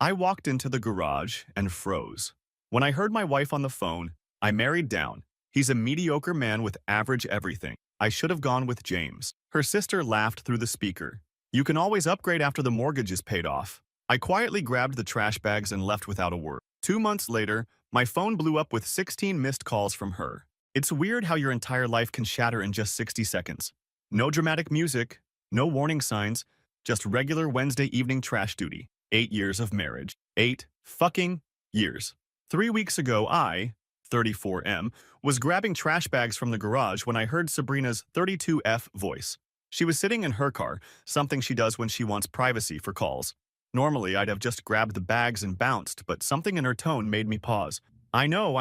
I walked into the garage and froze. When I heard my wife on the phone, I married down. He's a mediocre man with average everything. I should have gone with James. Her sister laughed through the speaker. You can always upgrade after the mortgage is paid off. I quietly grabbed the trash bags and left without a word. 2 months later, my phone blew up with 16 missed calls from her. It's weird how your entire life can shatter in just 60 seconds. No dramatic music, no warning signs, just regular Wednesday evening trash duty. 8 years of marriage. 8 fucking years. 3 weeks ago, I, 34M, was grabbing trash bags from the garage when I heard Sabrina's 32F voice. She was sitting in her car, something she does when she wants privacy for calls. Normally, I'd have just grabbed the bags and bounced, but something in her tone made me pause. I know.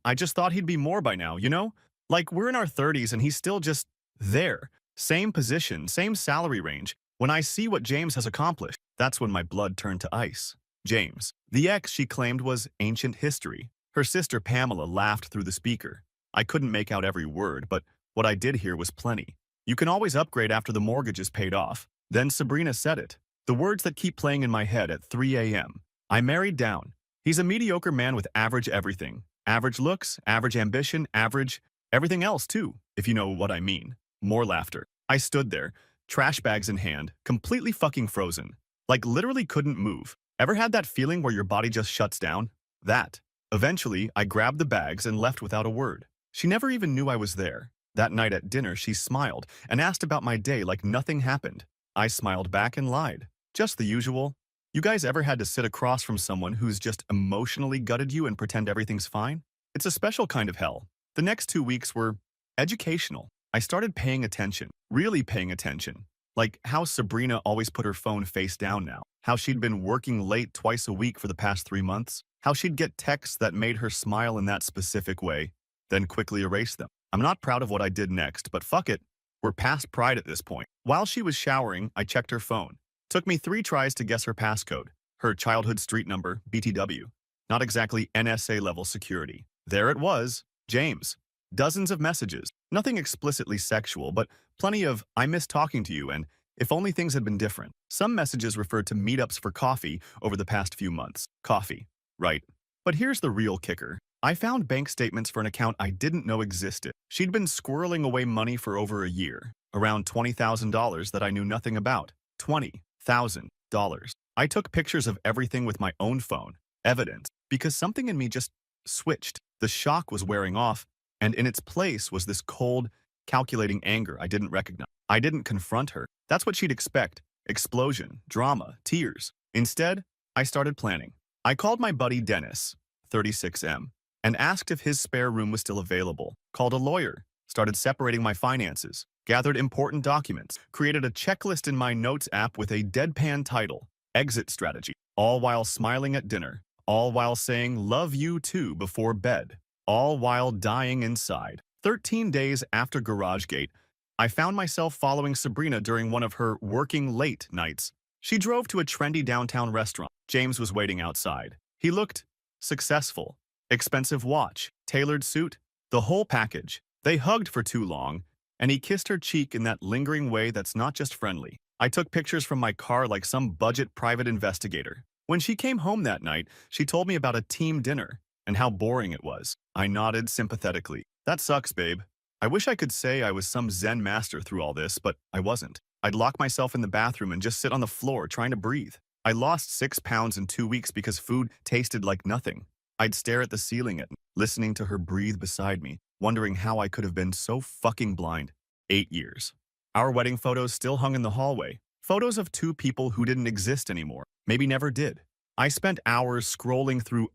I just thought he'd be more by now, you know? Like, we're in our 30s and he's still just there. Same position, same salary range. When I see what James has accomplished, that's when my blood turned to ice. James. The ex she claimed was ancient history. Her sister Pamela laughed through the speaker. I couldn't make out every word, but what I did hear was plenty. You can always upgrade after the mortgage is paid off. Then Sabrina said it. The words that keep playing in my head at 3 a.m. I married down. He's a mediocre man with average everything. Average looks, average ambition, average everything else too, if you know what I mean. More laughter. I stood there, trash bags in hand, completely fucking frozen. Like literally couldn't move. Ever had that feeling where your body just shuts down? That. Eventually, I grabbed the bags and left without a word. She never even knew I was there. That night at dinner, she smiled and asked about my day like nothing happened. I smiled back and lied. Just the usual. You guys ever had to sit across from someone who's just emotionally gutted you and pretend everything's fine? It's a special kind of hell. The next 2 weeks were educational. I started paying attention, really paying attention. Like how Sabrina always put her phone face down now. How she'd been working late twice a week for the past 3 months. How she'd get texts that made her smile in that specific way, then quickly erase them. I'm not proud of what I did next, but fuck it. We're past pride at this point. While she was showering, I checked her phone. Took me 3 tries to guess her passcode. Her childhood street number, BTW. Not exactly NSA level security. There it was, James. Dozens of messages. Nothing explicitly sexual, but plenty of I miss talking to you and if only things had been different. Some messages referred to meetups for coffee over the past few months. Coffee. Right. But here's the real kicker. I found bank statements for an account I didn't know existed. She'd been squirreling away money for over a year. Around $20,000 that I knew nothing about. $20,000. I took pictures of everything with my own phone. Evidence. Because something in me just switched. The shock was wearing off, and in its place was this cold, calculating anger I didn't recognize. I didn't confront her. That's what she'd expect. Explosion, drama, tears. Instead, I started planning. I called my buddy Dennis, 36M, and asked if his spare room was still available. Called a lawyer, started separating my finances, gathered important documents, created a checklist in my notes app with a deadpan title, Exit Strategy, all while smiling at dinner, all while saying love you too before bed, all while dying inside. 13 days after GarageGate, I found myself following Sabrina during one of her working late nights. She drove to a trendy downtown restaurant. James was waiting outside. He looked successful. Expensive watch, tailored suit, the whole package. They hugged for too long, and he kissed her cheek in that lingering way that's not just friendly. I took pictures from my car like some budget private investigator. When she came home that night, she told me about a team dinner and how boring it was. I nodded sympathetically. That sucks, babe. I wish I could say I was some Zen master through all this, but I wasn't. I'd lock myself in the bathroom and just sit on the floor trying to breathe. I lost 6 pounds in 2 weeks because food tasted like nothing. I'd stare at the ceiling listening to her breathe beside me, wondering how I could have been so fucking blind. 8 years. Our wedding photos still hung in the hallway. Photos of 2 people who didn't exist anymore. Maybe never did. I spent hours scrolling through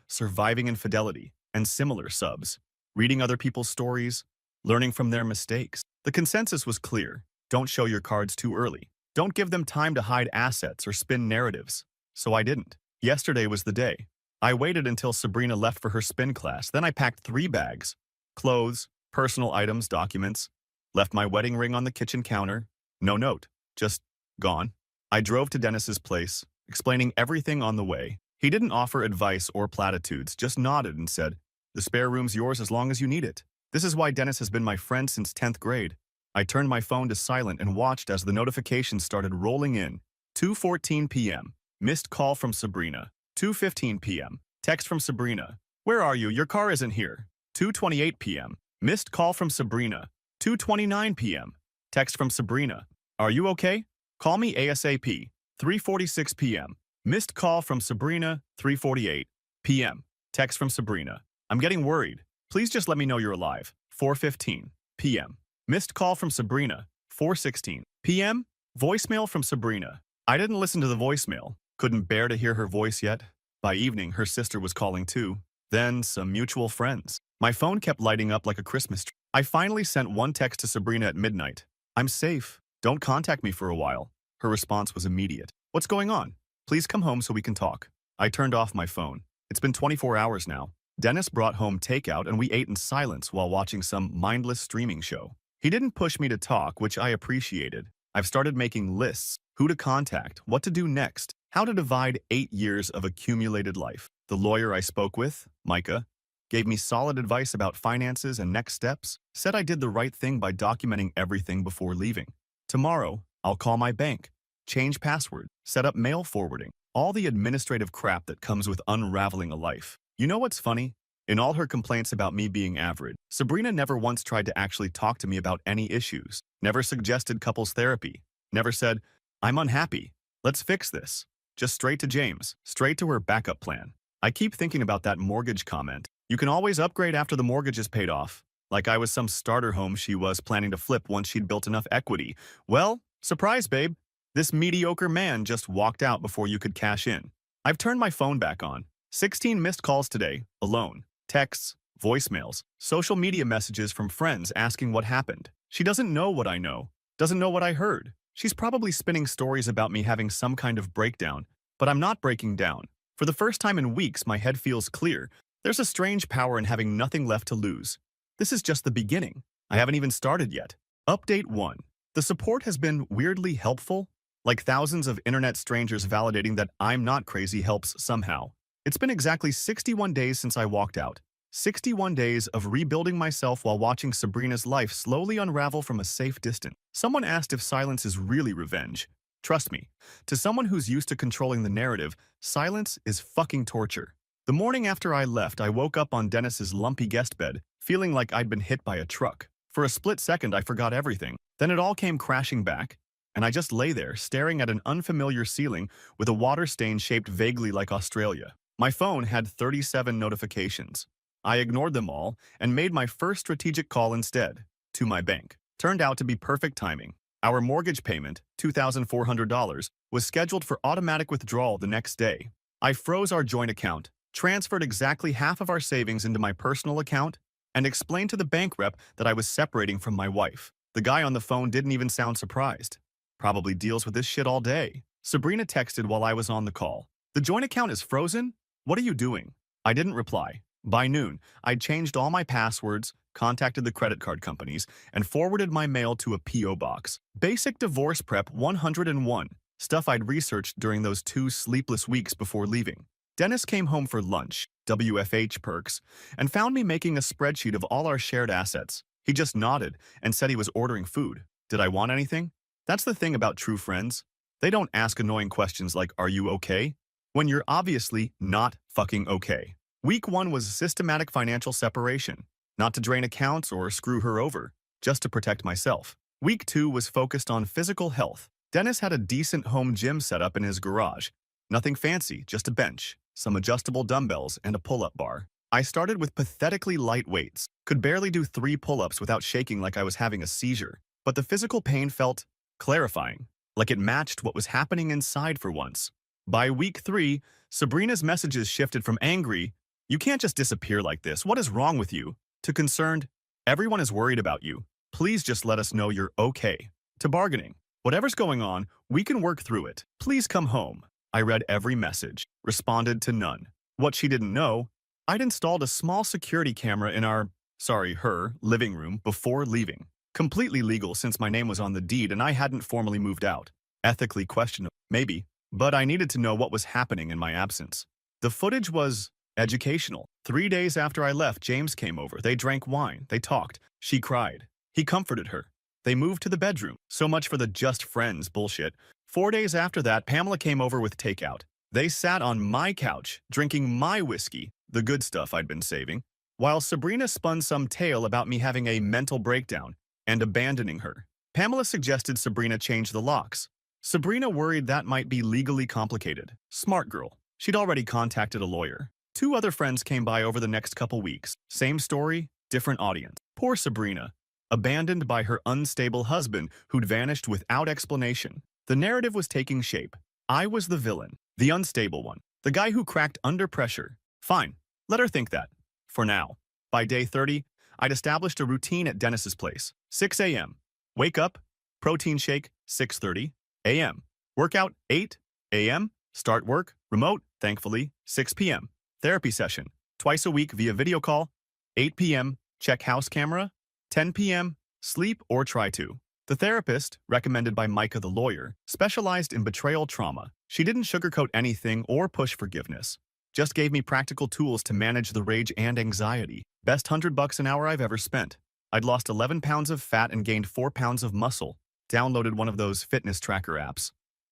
Surviving Infidelity and similar subs, reading other people's stories, learning from their mistakes. The consensus was clear. Don't show your cards too early. Don't give them time to hide assets or spin narratives. So I didn't. Yesterday was the day. I waited until Sabrina left for her spin class. Then I packed 3 bags. Clothes, personal items, documents. Left my wedding ring on the kitchen counter. No note. Just gone. I drove to Dennis's place, explaining everything on the way. He didn't offer advice or platitudes, just nodded and said, "The spare room's yours as long as you need it." This is why Dennis has been my friend since 10th grade. I turned my phone to silent and watched as the notifications started rolling in. 2:14 p.m. Missed call from Sabrina. 2:15 p.m. Text from Sabrina. Where are you? Your car isn't here. 2:28 p.m. Missed call from Sabrina. 2:29 p.m. Text from Sabrina. Are you okay? Call me ASAP. 3:46 p.m. Missed call from Sabrina. 3:48 p.m. Text from Sabrina. I'm getting worried. Please just let me know you're alive. 4:15 p.m. Missed call from Sabrina. 4:16 p.m. Voicemail from Sabrina. I didn't listen to the voicemail. Couldn't bear to hear her voice yet. By evening, her sister was calling too. Then some mutual friends. My phone kept lighting up like a Christmas tree. I finally sent one text to Sabrina at midnight. I'm safe. Don't contact me for a while. Her response was immediate. What's going on? Please come home so we can talk. I turned off my phone. It's been 24 hours now. Dennis brought home takeout and we ate in silence while watching some mindless streaming show. He didn't push me to talk, which I appreciated. I've started making lists, who to contact, what to do next, how to divide 8 years of accumulated life. The lawyer I spoke with, Micah, gave me solid advice about finances and next steps, said I did the right thing by documenting everything before leaving. Tomorrow, I'll call my bank, change password, set up mail forwarding, all the administrative crap that comes with unraveling a life. You know what's funny? In all her complaints about me being average, Sabrina never once tried to actually talk to me about any issues, never suggested couples therapy, never said, I'm unhappy, let's fix this. Just straight to James, straight to her backup plan. I keep thinking about that mortgage comment. You can always upgrade after the mortgage is paid off. Like I was some starter home she was planning to flip once she'd built enough equity. Well, surprise, babe. This mediocre man just walked out before you could cash in. I've turned my phone back on. 16 missed calls today, alone. Texts, voicemails, social media messages from friends asking what happened. She doesn't know what I know, doesn't know what I heard. She's probably spinning stories about me having some kind of breakdown, but I'm not breaking down. For the first time in weeks, my head feels clear. There's a strange power in having nothing left to lose. This is just the beginning. I haven't even started yet. Update 1. The support has been weirdly helpful, like thousands of internet strangers validating that I'm not crazy helps somehow. It's been exactly 61 days since I walked out. 61 days of rebuilding myself while watching Sabrina's life slowly unravel from a safe distance. Someone asked if silence is really revenge. Trust me, to someone who's used to controlling the narrative, silence is fucking torture. The morning after I left, I woke up on Dennis's lumpy guest bed, feeling like I'd been hit by a truck. For a split second, I forgot everything. Then it all came crashing back, and I just lay there, staring at an unfamiliar ceiling with a water stain shaped vaguely like Australia. My phone had 37 notifications. I ignored them all and made my first strategic call instead, to my bank. Turned out to be perfect timing. Our mortgage payment, $2,400, was scheduled for automatic withdrawal the next day. I froze our joint account, transferred exactly half of our savings into my personal account, and explained to the bank rep that I was separating from my wife. The guy on the phone didn't even sound surprised. Probably deals with this shit all day. Sabrina texted while I was on the call. The joint account is frozen? What are you doing? I didn't reply. By noon, I'd changed all my passwords, contacted the credit card companies, and forwarded my mail to a P.O. box. Basic divorce prep 101, stuff I'd researched during those 2 sleepless weeks before leaving. Dennis came home for lunch, WFH perks, and found me making a spreadsheet of all our shared assets. He just nodded and said he was ordering food. Did I want anything? That's the thing about true friends. They don't ask annoying questions like, are you okay? When you're obviously not fucking okay. Week 1 was systematic financial separation. Not to drain accounts or screw her over, just to protect myself. Week 2 was focused on physical health. Dennis had a decent home gym set up in his garage. Nothing fancy, just a bench, some adjustable dumbbells, and a pull-up bar. I started with pathetically light weights. Could barely do 3 pull-ups without shaking like I was having a seizure. But the physical pain felt clarifying, like it matched what was happening inside for once. By week 3, Sabrina's messages shifted from angry, "You can't just disappear like this, what is wrong with you?" to concerned, "Everyone is worried about you. Please just let us know you're okay." To bargaining, "Whatever's going on, we can work through it. Please come home." I read every message, responded to none. What she didn't know, I'd installed a small security camera in her living room before leaving. Completely legal since my name was on the deed and I hadn't formally moved out. Ethically questionable, maybe, but I needed to know what was happening in my absence. The footage was educational. 3 days after I left, James came over. They drank wine. They talked. She cried. He comforted her. They moved to the bedroom. So much for the just friends bullshit. 4 days after that, Pamela came over with takeout. They sat on my couch, drinking my whiskey, the good stuff I'd been saving, while Sabrina spun some tale about me having a mental breakdown and abandoning her. Pamela suggested Sabrina change the locks. Sabrina worried that might be legally complicated. Smart girl. She'd already contacted a lawyer. 2 other friends came by over the next couple weeks. Same story, different audience. Poor Sabrina, abandoned by her unstable husband who'd vanished without explanation. The narrative was taking shape. I was the villain, the unstable one, the guy who cracked under pressure. Fine, let her think that. For now. By day 30, I'd established a routine at Dennis's place. 6 a.m. Wake up, protein shake, 6:30 a.m. Workout, 8 a.m. Start work, remote, thankfully, 6 p.m. Therapy session, twice a week via video call, 8 p.m. Check house camera, 10 p.m. Sleep or try to. The therapist, recommended by Micah the lawyer, specialized in betrayal trauma. She didn't sugarcoat anything or push forgiveness. Just gave me practical tools to manage the rage and anxiety. Best $100 an hour I've ever spent. I'd lost 11 pounds of fat and gained 4 pounds of muscle. Downloaded one of those fitness tracker apps.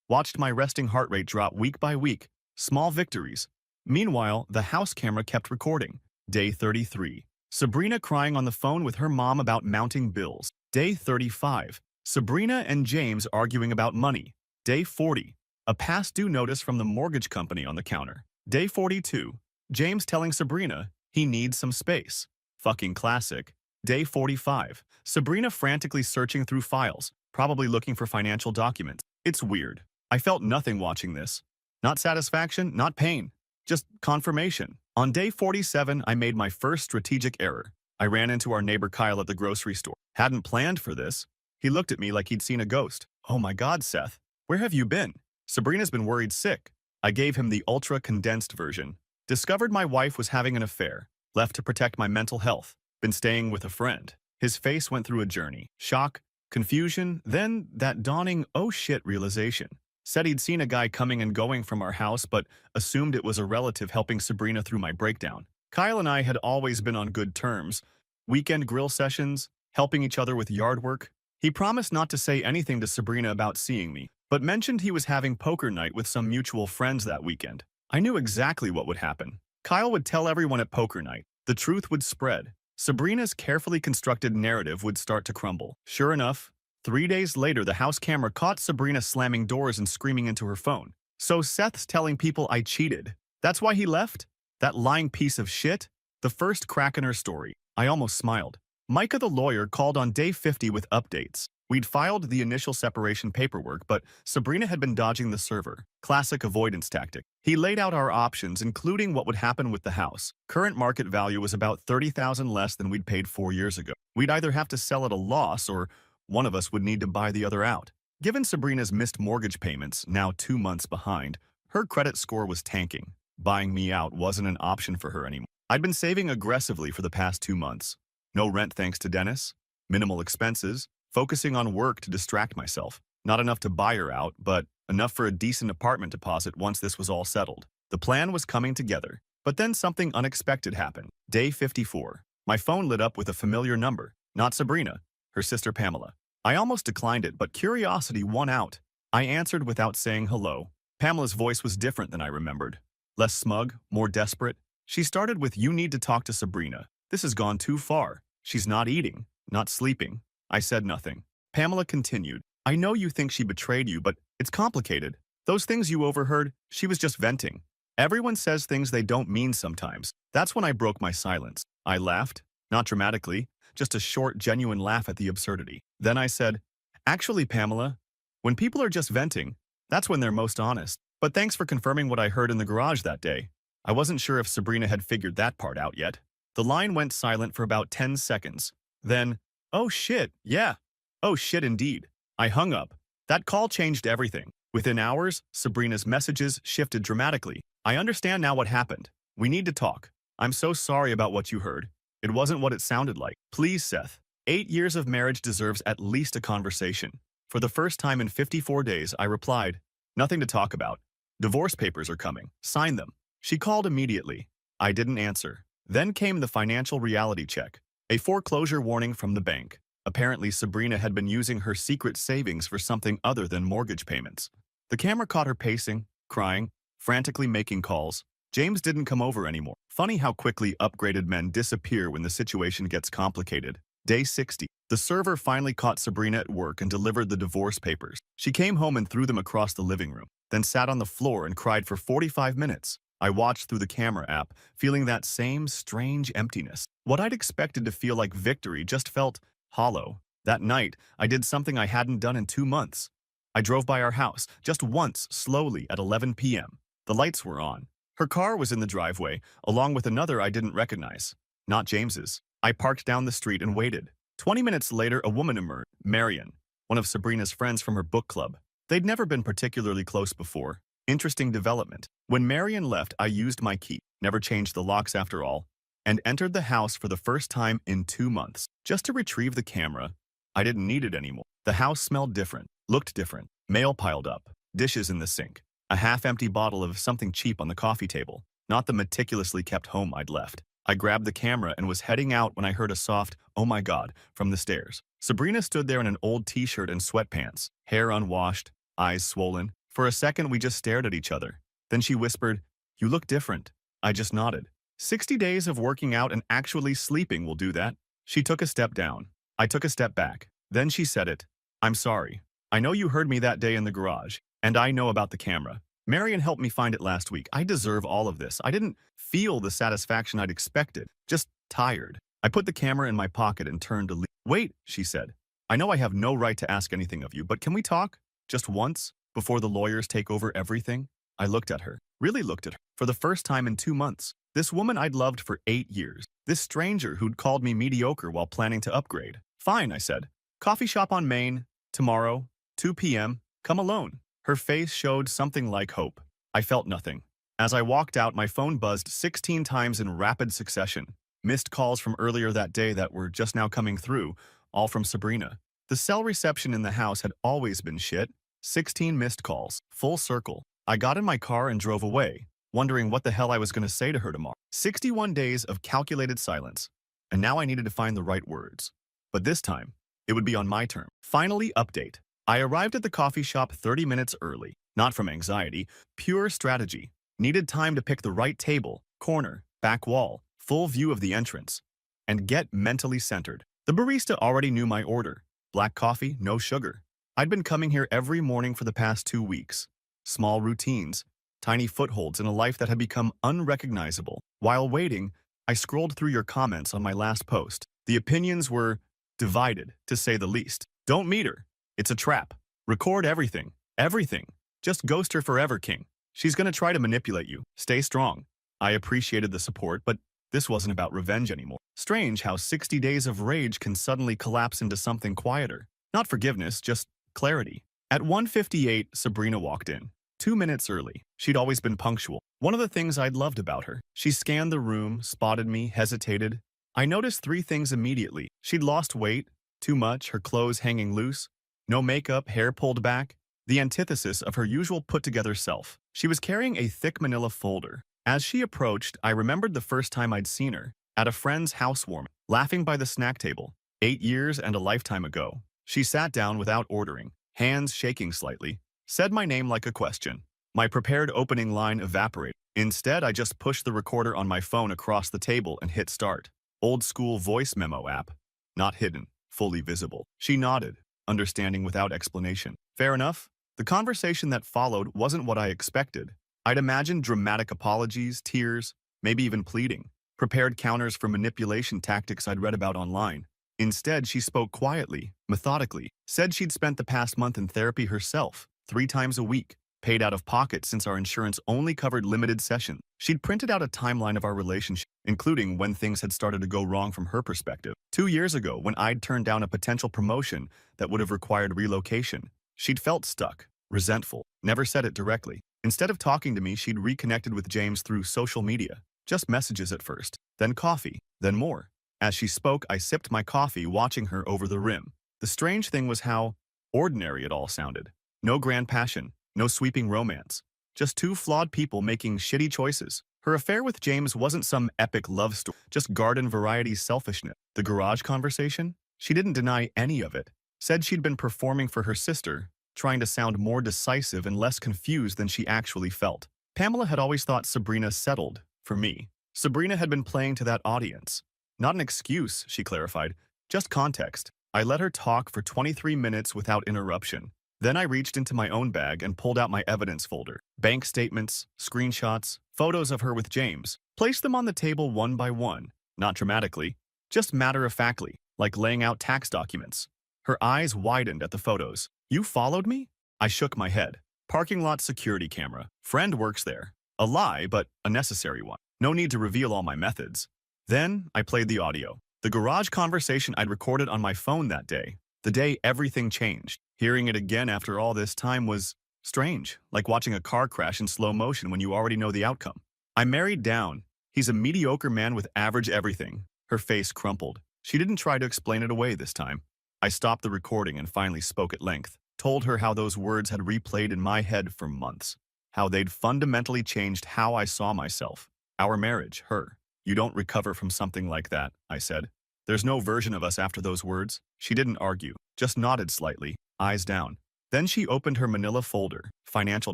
Watched my resting heart rate drop week by week. Small victories. Meanwhile, the house camera kept recording. Day 33. Sabrina crying on the phone with her mom about mounting bills. Day 35. Sabrina and James arguing about money. Day 40. A past due notice from the mortgage company on the counter. Day 42. James telling Sabrina he needs some space. Fucking classic. Day 45. Sabrina frantically searching through files, probably looking for financial documents. It's weird. I felt nothing watching this. Not satisfaction, not pain. Just confirmation. On day 47, I made my first strategic error. I ran into our neighbor Kyle at the grocery store. Hadn't planned for this. He looked at me like he'd seen a ghost. Oh my God, Seth. Where have you been? Sabrina's been worried sick. I gave him the ultra-condensed version. Discovered my wife was having an affair. Left to protect my mental health. Been staying with a friend. His face went through a journey. Shock, confusion, then that dawning oh shit realization. Said he'd seen a guy coming and going from our house, but assumed it was a relative helping Sabrina through my breakdown. Kyle and I had always been on good terms. Weekend grill sessions, helping each other with yard work. He promised not to say anything to Sabrina about seeing me, but mentioned he was having poker night with some mutual friends that weekend. I knew exactly what would happen. Kyle would tell everyone at poker night. The truth would spread. Sabrina's carefully constructed narrative would start to crumble. Sure enough, 3 days later, the house camera caught Sabrina slamming doors and screaming into her phone. So Seth's telling people I cheated. That's why he left? That lying piece of shit? The first crack in her story. I almost smiled. Micah the lawyer called on day 50 with updates. We'd filed the initial separation paperwork, but Sabrina had been dodging the server. Classic avoidance tactic. He laid out our options, including what would happen with the house. Current market value was about $30,000 less than we'd paid 4 years ago. We'd either have to sell at a loss or one of us would need to buy the other out. Given Sabrina's missed mortgage payments, now 2 months behind, her credit score was tanking. Buying me out wasn't an option for her anymore. I'd been saving aggressively for the past 2 months. No rent thanks to Dennis, minimal expenses, focusing on work to distract myself. Not enough to buy her out, but enough for a decent apartment deposit once this was all settled. The plan was coming together, but then something unexpected happened. Day 54. My phone lit up with a familiar number. Not Sabrina, her sister Pamela. I almost declined it, but curiosity won out. I answered without saying hello. Pamela's voice was different than I remembered. Less smug, more desperate. She started with, "You need to talk to Sabrina. This has gone too far. She's not eating, not sleeping." I said nothing. Pamela continued, "I know you think she betrayed you, but it's complicated. Those things you overheard, she was just venting. Everyone says things they don't mean sometimes." That's when I broke my silence. I laughed, not dramatically, just a short, genuine laugh at the absurdity. Then I said, "Actually, Pamela, when people are just venting, that's when they're most honest. But thanks for confirming what I heard in the garage that day." I wasn't sure if Sabrina had figured that part out yet. The line went silent for about 10 seconds. Then, "Oh shit, yeah. Oh shit indeed." I hung up. That call changed everything. Within hours, Sabrina's messages shifted dramatically. "I understand now what happened. We need to talk. I'm so sorry about what you heard. It wasn't what it sounded like. Please, Seth. 8 years of marriage deserves at least a conversation." For the first time in 54 days, I replied, "Nothing to talk about. Divorce papers are coming. Sign them." She called immediately. I didn't answer. Then came the financial reality check. A foreclosure warning from the bank. Apparently, Sabrina had been using her secret savings for something other than mortgage payments. The camera caught her pacing, crying, frantically making calls. James didn't come over anymore. Funny how quickly upgraded men disappear when the situation gets complicated. Day 60. The server finally caught Sabrina at work and delivered the divorce papers. She came home and threw them across the living room, then sat on the floor and cried for 45 minutes. I watched through the camera app, feeling that same strange emptiness. What I'd expected to feel like victory just felt hollow. That night, I did something I hadn't done in 2 months. I drove by our house, just once, slowly, at 11 p.m. The lights were on. Her car was in the driveway, along with another I didn't recognize. Not James's. I parked down the street and waited. 20 minutes later, a woman emerged, Marion, one of Sabrina's friends from her book club. They'd never been particularly close before. Interesting development. When Marion left, I used my key, never changed the locks after all, and entered the house for the first time in 2 months. Just to retrieve the camera, I didn't need it anymore. The house smelled different, looked different. Mail piled up, dishes in the sink, a half-empty bottle of something cheap on the coffee table, not the meticulously kept home I'd left. I grabbed the camera and was heading out when I heard a soft, "Oh my God," from the stairs. Sabrina stood there in an old t-shirt and sweatpants, hair unwashed, eyes swollen. For a second, we just stared at each other. Then she whispered, "You look different." I just nodded. 60 days of working out and actually sleeping will do that. She took a step down. I took a step back. Then she said it. "I'm sorry. I know you heard me that day in the garage, and I know about the camera. Marion helped me find it last week. I deserve all of this." I didn't feel the satisfaction I'd expected, just tired. I put the camera in my pocket and turned to leave. "Wait," she said. "I know I have no right to ask anything of you, but can we talk? Just once, before the lawyers take over everything?" I looked at her, really looked at her, for the first time in 2 months. This woman I'd loved for 8 years. This stranger who'd called me mediocre while planning to upgrade. "Fine," I said. "Coffee shop on Main, tomorrow, 2 p.m., come alone." Her face showed something like hope. I felt nothing. As I walked out, my phone buzzed 16 times in rapid succession. Missed calls from earlier that day that were just now coming through, all from Sabrina. The cell reception in the house had always been shit. 16 missed calls, full circle. I got in my car and drove away, wondering what the hell I was going to say to her tomorrow. 61 days of calculated silence. And now I needed to find the right words. But this time, it would be on my term. Finally, update. I arrived at the coffee shop 30 minutes early. Not from anxiety, pure strategy. Needed time to pick the right table, corner, back wall, full view of the entrance, and get mentally centered. The barista already knew my order. Black coffee, no sugar. I'd been coming here every morning for the past 2 weeks. Small routines, tiny footholds in a life that had become unrecognizable. While waiting, I scrolled through your comments on my last post. The opinions were divided, to say the least. "Don't meet her. It's a trap. Record everything. Everything. Just ghost her forever, King. She's gonna try to manipulate you. Stay strong." I appreciated the support, but this wasn't about revenge anymore. Strange how 60 days of rage can suddenly collapse into something quieter. Not forgiveness, just clarity. At 1:58, Sabrina walked in. 2 minutes early. She'd always been punctual. One of the things I'd loved about her. She scanned the room, spotted me, hesitated. I noticed 3 things immediately. She'd lost weight, too much, her clothes hanging loose, no makeup, hair pulled back, the antithesis of her usual put-together self. She was carrying a thick manila folder. As she approached, I remembered the first time I'd seen her, at a friend's housewarming, laughing by the snack table, 8 years and a lifetime ago. She sat down without ordering, hands shaking slightly, said my name like a question. My prepared opening line evaporated. Instead, I just pushed the recorder on my phone across the table and hit start. Old-school voice memo app. Not hidden, fully visible. She nodded, understanding without explanation. Fair enough. The conversation that followed wasn't what I expected. I'd imagined dramatic apologies, tears, maybe even pleading, prepared counters for manipulation tactics I'd read about online. Instead, she spoke quietly, methodically, said she'd spent the past month in therapy herself, 3 times a week, paid out of pocket since our insurance only covered limited sessions. She'd printed out a timeline of our relationship, including when things had started to go wrong from her perspective. 2 years ago, when I'd turned down a potential promotion that would have required relocation, she'd felt stuck, resentful, never said it directly. Instead of talking to me, she'd reconnected with James through social media. Just messages at first, then coffee, then more. As she spoke, I sipped my coffee, watching her over the rim. The strange thing was how ordinary it all sounded. No grand passion, no sweeping romance. Just 2 flawed people making shitty choices. Her affair with James wasn't some epic love story, just garden variety selfishness. The garage conversation? She didn't deny any of it. Said she'd been performing for her sister, trying to sound more decisive and less confused than she actually felt. Pamela had always thought Sabrina settled for me. Sabrina had been playing to that audience. Not an excuse, she clarified, just context. I let her talk for 23 minutes without interruption. Then I reached into my own bag and pulled out my evidence folder. Bank statements, screenshots, photos of her with James. Placed them on the table one by one, not dramatically, just matter-of-factly, like laying out tax documents. Her eyes widened at the photos. You followed me? I shook my head. Parking lot security camera. Friend works there. A lie, but a necessary one. No need to reveal all my methods. Then I played the audio. The garage conversation I'd recorded on my phone that day. The day everything changed. Hearing it again after all this time was strange, like watching a car crash in slow motion when you already know the outcome. I married D0wn. He's a mediocre man with average everything. Her face crumpled. She didn't try to explain it away this time. I stopped the recording and finally spoke at length. Told her how those words had replayed in my head for months. How they'd fundamentally changed how I saw myself. Our marriage, her. You don't recover from something like that, I said. There's no version of us after those words. She didn't argue, just nodded slightly, eyes down. Then she opened her manila folder, financial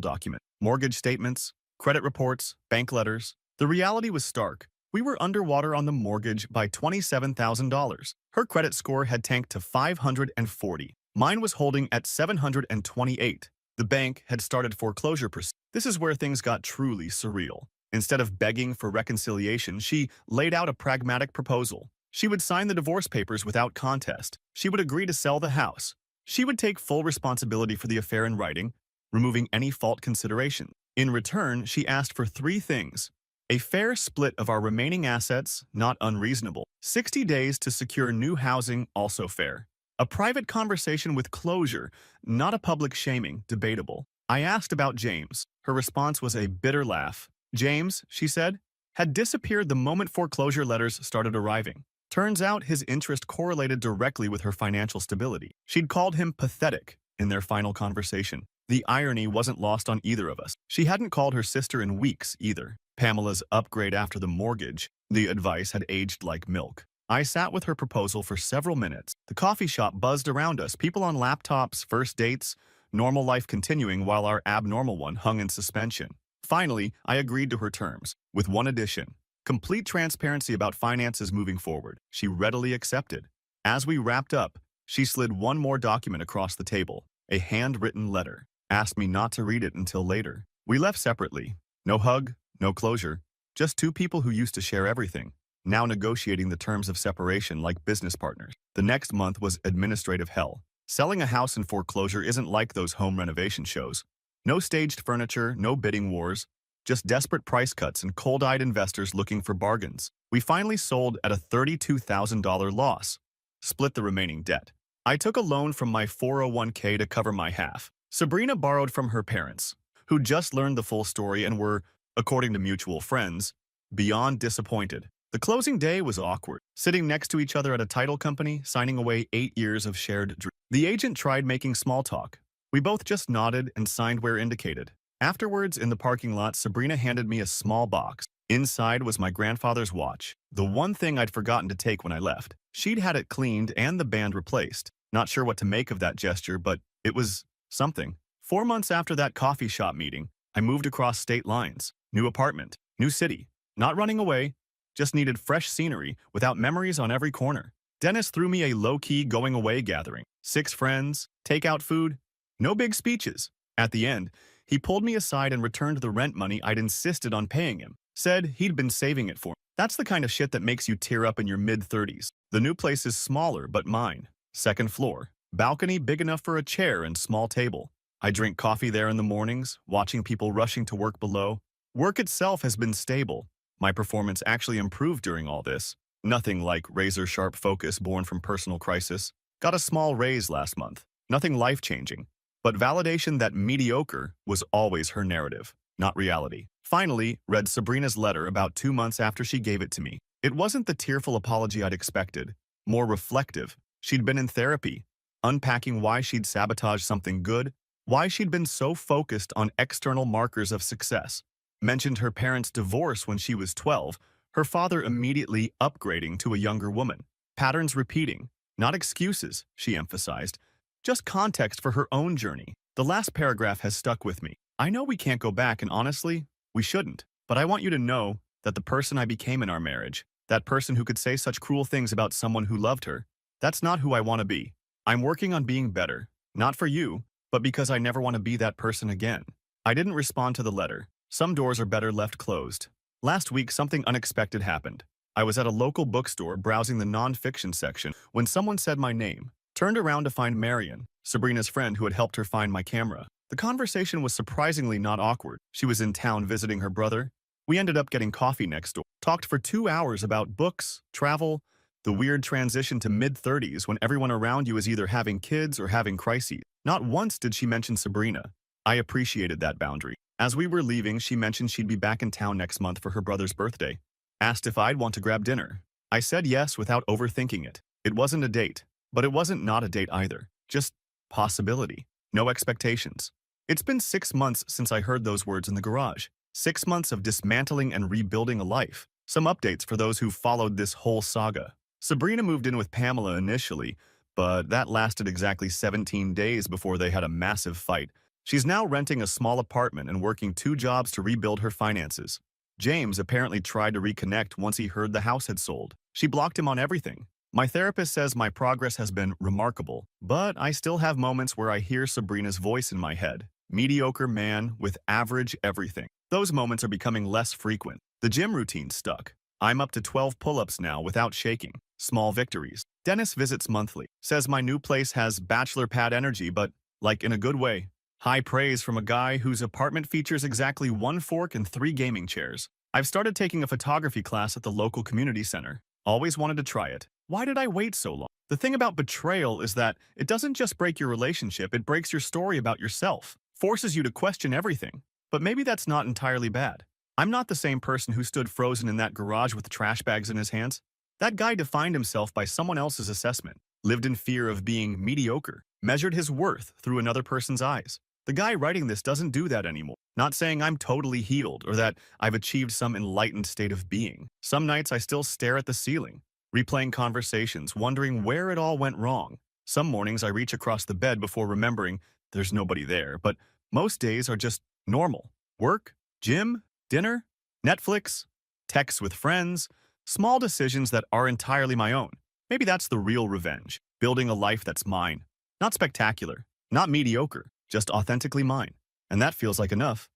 document, mortgage statements, credit reports, bank letters. The reality was stark. We were underwater on the mortgage by $27,000. Her credit score had tanked to 540. Mine was holding at 728. The bank had started foreclosure proceedings. This is where things got truly surreal. Instead of begging for reconciliation, she laid out a pragmatic proposal. She would sign the divorce papers without contest. She would agree to sell the house. She would take full responsibility for the affair in writing, removing any fault consideration. In return, she asked for three things. A fair split of our remaining assets, not unreasonable. 60 days to secure new housing, also fair. A private conversation with closure, not a public shaming, debatable. I asked about James. Her response was a bitter laugh. James, she said, had disappeared the moment foreclosure letters started arriving. Turns out his interest correlated directly with her financial stability. She'd called him pathetic in their final conversation. The irony wasn't lost on either of us. She hadn't called her sister in weeks either. Pamela's upgrade after the mortgage, the advice had aged like milk. I sat with her proposal for several minutes. The coffee shop buzzed around us, people on laptops, first dates, normal life continuing while our abnormal one hung in suspension. Finally, I agreed to her terms, with one addition. Complete transparency about finances moving forward. She readily accepted. As we wrapped up, she slid one more document across the table, a handwritten letter. Asked me not to read it until later. We left separately. No hug, no closure. Just two people who used to share everything, now negotiating the terms of separation like business partners. The next month was administrative hell. Selling a house in foreclosure isn't like those home renovation shows. No staged furniture, no bidding wars. Just desperate price cuts and cold-eyed investors looking for bargains. We finally sold at a $32,000 loss. Split the remaining debt. I took a loan from my 401k to cover my half. Sabrina borrowed from her parents, who just learned the full story and were, according to mutual friends, beyond disappointed. The closing day was awkward. Sitting next to each other at a title company, signing away 8 years of shared dreams. The agent tried making small talk. We both just nodded and signed where indicated. Afterwards, in the parking lot, Sabrina handed me a small box. Inside was my grandfather's watch, the one thing I'd forgotten to take when I left. She'd had it cleaned and the band replaced. Not sure what to make of that gesture, but it was something. 4 months after that coffee shop meeting, I moved across state lines. New apartment, new city. Not running away, just needed fresh scenery without memories on every corner. Dennis threw me a low-key going-away gathering. 6 friends, takeout food, no big speeches. At the end, he pulled me aside and returned the rent money I'd insisted on paying him. Said he'd been saving it for me. That's the kind of shit that makes you tear up in your mid-30s. The new place is smaller, but mine. 2nd floor. Balcony big enough for a chair and small table. I drink coffee there in the mornings, watching people rushing to work below. Work itself has been stable. My performance actually improved during all this. Nothing like razor-sharp focus born from personal crisis. Got a small raise last month. Nothing life-changing. But validation that mediocre was always her narrative, not reality. Finally, read Sabrina's letter about 2 months after she gave it to me. It wasn't the tearful apology I'd expected. More reflective. She'd been in therapy, unpacking why she'd sabotaged something good, why she'd been so focused on external markers of success. Mentioned her parents' divorce when she was 12, her father immediately upgrading to a younger woman. Patterns repeating. Not excuses, she emphasized. Just context for her own journey. The last paragraph has stuck with me. I know we can't go back, and honestly, we shouldn't. But I want you to know that the person I became in our marriage, that person who could say such cruel things about someone who loved her, that's not who I want to be. I'm working on being better, not for you, but because I never want to be that person again. I didn't respond to the letter. Some doors are better left closed. Last week, something unexpected happened. I was at a local bookstore browsing the non-fiction section when someone said my name. Turned around to find Marion, Sabrina's friend who had helped her find my camera. The conversation was surprisingly not awkward. She was in town visiting her brother. We ended up getting coffee next door. Talked for 2 hours about books, travel, the weird transition to mid-30s when everyone around you is either having kids or having crises. Not once did she mention Sabrina. I appreciated that boundary. As we were leaving, she mentioned she'd be back in town next month for her brother's birthday. Asked if I'd want to grab dinner. I said yes without overthinking it. It wasn't a date, but it wasn't not a date either. Just possibility. No expectations. It's been 6 months since I heard those words in the garage. 6 months of dismantling and rebuilding a life. Some updates for those who followed this whole saga. Sabrina moved in with Pamela initially, but that lasted exactly 17 days before they had a massive fight. She's now renting a small apartment and working 2 jobs to rebuild her finances. James apparently tried to reconnect once he heard the house had sold. She blocked him on everything. My therapist says my progress has been remarkable, but I still have moments where I hear Sabrina's voice in my head. Mediocre man with average everything. Those moments are becoming less frequent. The gym routine stuck. I'm up to 12 pull-ups now without shaking. Small victories. Dennis visits monthly. Says my new place has bachelor pad energy, but like in a good way. High praise from a guy whose apartment features exactly 1 fork and 3 gaming chairs. I've started taking a photography class at the local community center. Always wanted to try it. Why did I wait so long? The thing about betrayal is that it doesn't just break your relationship, it breaks your story about yourself. Forces you to question everything. But maybe that's not entirely bad. I'm not the same person who stood frozen in that garage with trash bags in his hands. That guy defined himself by someone else's assessment, lived in fear of being mediocre, measured his worth through another person's eyes. The guy writing this doesn't do that anymore. Not saying I'm totally healed or that I've achieved some enlightened state of being. Some nights I still stare at the ceiling, replaying conversations, wondering where it all went wrong. Some mornings I reach across the bed before remembering there's nobody there, but most days are just normal. Work, gym, dinner, Netflix, texts with friends, small decisions that are entirely my own. Maybe that's the real revenge, building a life that's mine. Not spectacular, not mediocre, just authentically mine. And that feels like enough.